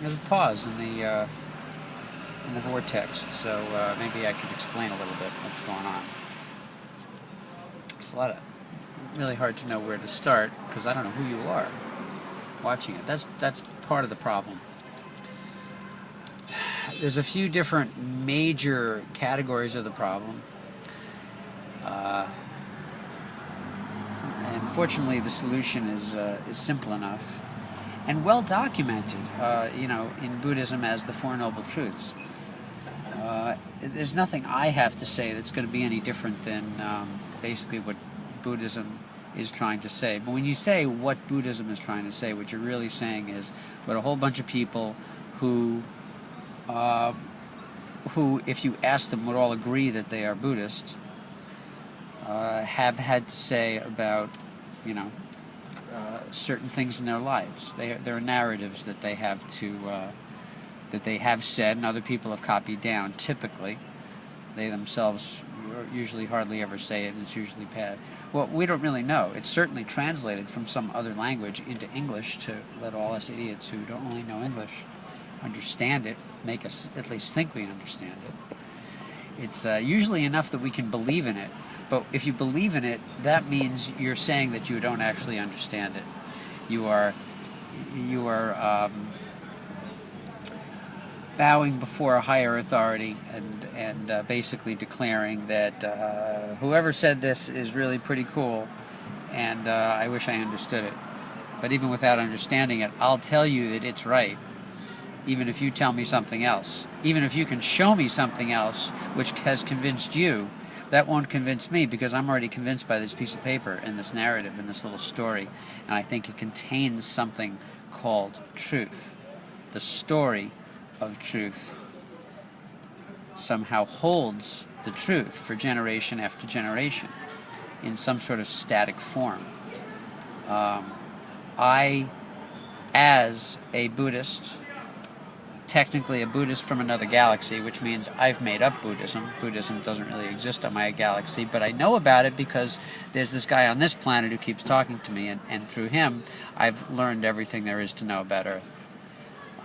there's a pause in the Vortext, so maybe I could explain a little bit what's going on. It's really hard to know where to start because I don't know who you are watching it. That's part of the problem. There's a few different major categories of the problem. And fortunately, the solution is simple enough and well documented, in Buddhism as the Four Noble Truths. There's nothing I have to say that's going to be any different than basically what Buddhism is trying to say. But when you say what Buddhism is trying to say, what you're really saying is what a whole bunch of people who, if you ask them, would all agree that they are Buddhists, have had to say about, certain things in their lives. There are narratives that they have that they have said, and other people have copied down. Typically, they themselves usually hardly ever say it, and it's usually bad. Well, we don't really know. It's certainly translated from some other language into English to let all us idiots who don't really know English understand it, make us at least think we understand it. It's usually enough that we can believe in it. But if you believe in it, that means you're saying that you don't actually understand it. You are bowing before a higher authority and basically declaring that whoever said this is really pretty cool, and I wish I understood it. But even without understanding it, I'll tell you that it's right, even if you tell me something else. Even if you can show me something else which has convinced you, that won't convince me, because I'm already convinced by this piece of paper and this narrative and this little story, and I think it contains something called truth. The story of truth somehow holds the truth for generation after generation in some sort of static form. I, as a Buddhist, technically a Buddhist from another galaxy, which means I've made up Buddhism. Buddhism doesn't really exist on my galaxy, but I know about it because there's this guy on this planet who keeps talking to me, and through him I've learned everything there is to know about Earth.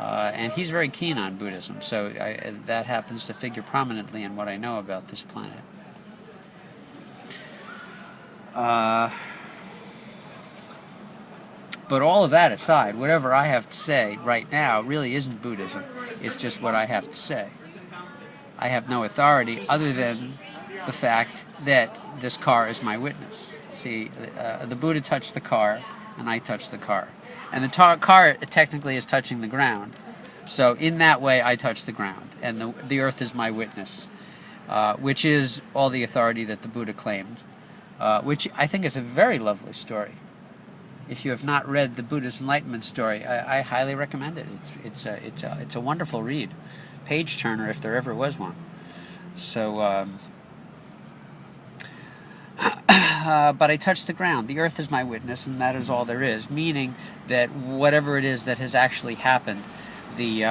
And he's very keen on Buddhism, so that happens to figure prominently in what I know about this planet. But all of that aside, whatever I have to say right now really isn't Buddhism. It's just what I have to say. I have no authority other than the fact that this car is my witness. See, the Buddha touched the car, and I touched the car. And the car technically is touching the ground. So in that way, I touch the ground, and the earth is my witness, which is all the authority that the Buddha claimed, which I think is a very lovely story. If you have not read the Buddha's Enlightenment story, I highly recommend it. It's a wonderful read, page turner if there ever was one. So, but I touched the ground. The earth is my witness, and that is all there is. Meaning that whatever it is that has actually happened, the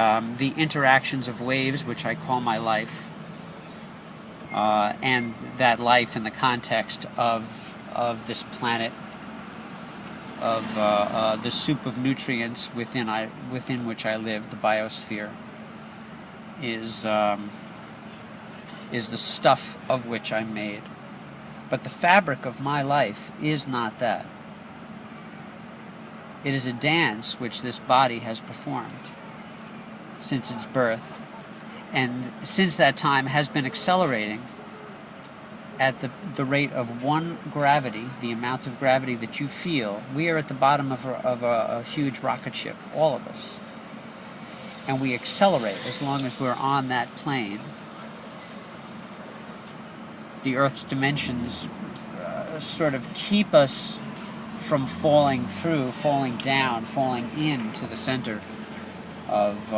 interactions of waves, which I call my life, and that life in the context of this planet, of the soup of nutrients within which I live, the biosphere, is the stuff of which I'm made. But the fabric of my life is not that. It is a dance which this body has performed since its birth, and since that time has been accelerating at the rate of one gravity, the amount of gravity that you feel. We are at the bottom of a huge rocket ship, all of us. And we accelerate as long as we're on that plane. The Earth's dimensions sort of keep us from falling through, falling down, falling into the center of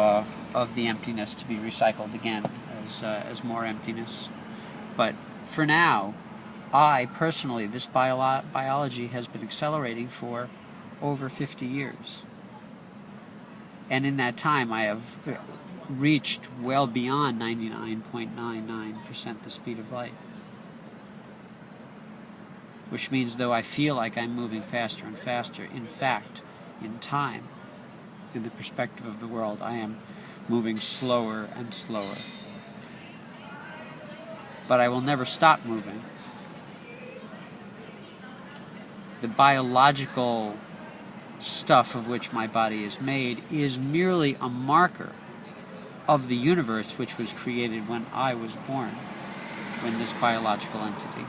the emptiness to be recycled again as more emptiness. But for now, I personally, this biology has been accelerating for over 50 years. And in that time, I have reached well beyond 99.99% the speed of light. Which means though I feel like I'm moving faster and faster, in fact, in time. In the perspective of the world, I am moving slower and slower. But I will never stop moving. The biological stuff of which my body is made is merely a marker of the universe which was created when I was born, when this biological entity.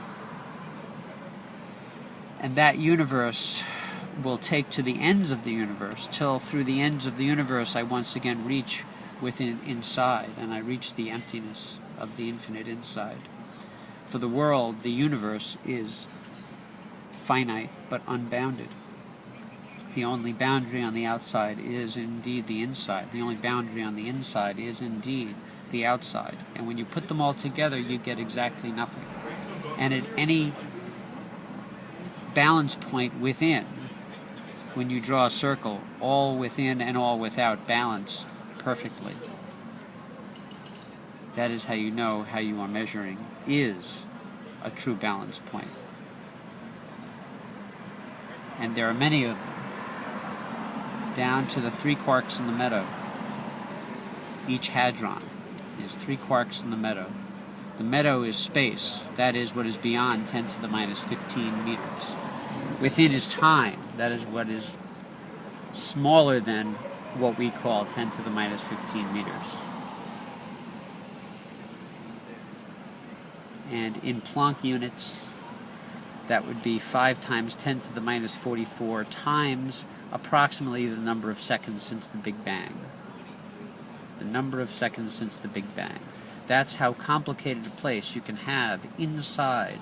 And that universe will take to the ends of the universe, till through the ends of the universe I once again reach within inside, and I reach the emptiness of the infinite inside. For the world, the universe is finite but unbounded. The only boundary on the outside is indeed the inside. The only boundary on the inside is indeed the outside. And when you put them all together, you get exactly nothing. And at any balance point within, when you draw a circle, all within and all without balance perfectly. That is how you know how you are measuring is a true balance point. And there are many of them, down to the 3 quarks in the meadow. Each hadron is 3 quarks in the meadow. The meadow is space, that is what is beyond 10 to the minus 15 meters. Within is time, that is what is smaller than what we call 10 to the minus 15 meters. And in Planck units, that would be 5 times 10 to the minus 44 times approximately the number of seconds since the Big Bang. The number of seconds since the Big Bang. That's how complicated a place you can have inside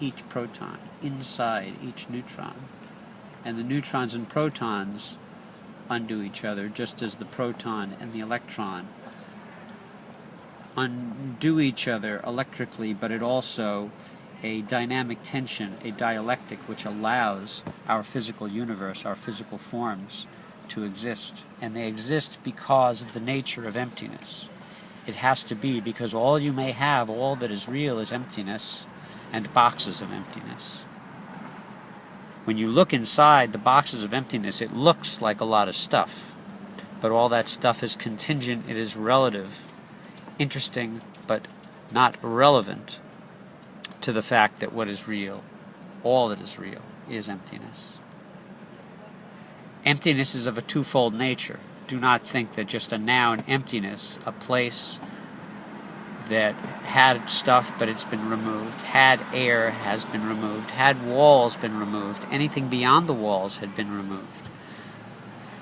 each proton, inside each neutron. And the neutrons and protons undo each other, just as the proton and the electron undo each other electrically, but it also a dynamic tension, a dialectic which allows our physical universe, our physical forms to exist. And they exist because of the nature of emptiness. It has to be, because all you may have, all that is real is emptiness and boxes of emptiness. When you look inside the boxes of emptiness, it looks like a lot of stuff. But all that stuff is contingent, it is relative, interesting, but not relevant to the fact that what is real, all that is real, is emptiness. Emptiness is of a twofold nature. Do not think that just a noun, emptiness, a place that had stuff but it's been removed, had air has been removed, had walls been removed, anything beyond the walls had been removed.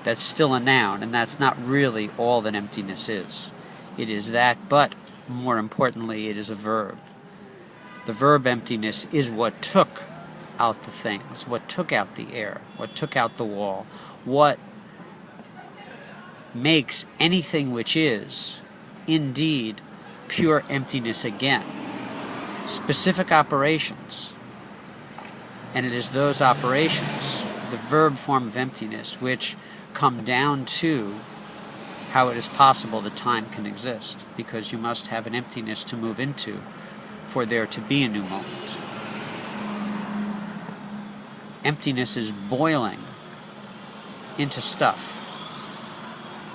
That's still a noun, and that's not really all that emptiness is. It is that, but more importantly, it is a verb. The verb emptiness is what took out the things, what took out the air, what took out the wall, what makes anything which is indeed pure emptiness again. Specific operations. And it is those operations, the verb form of emptiness, which come down to how it is possible that time can exist, because you must have an emptiness to move into for there to be a new moment. Emptiness is boiling into stuff.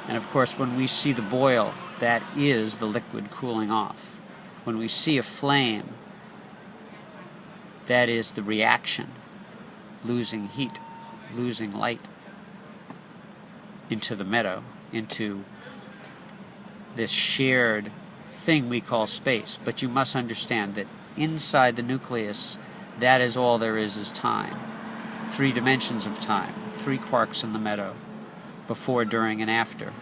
And of course, when we see the boil, that is the liquid cooling off. When we see a flame, that is the reaction, losing heat, losing light into the meadow, into this shared thing we call space. But you must understand that inside the nucleus, that is all there is time. 3 dimensions of time, 3 quarks in the meadow, before, during, and after.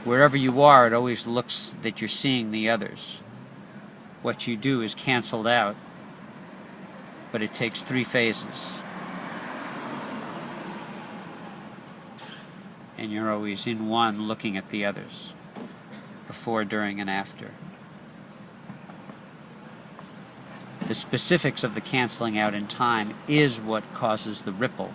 Wherever you are, it always looks that you're seeing the others. What you do is canceled out, but it takes 3 phases. And you're always in one looking at the others, before, during, and after. The specifics of the canceling out in time is what causes the ripple.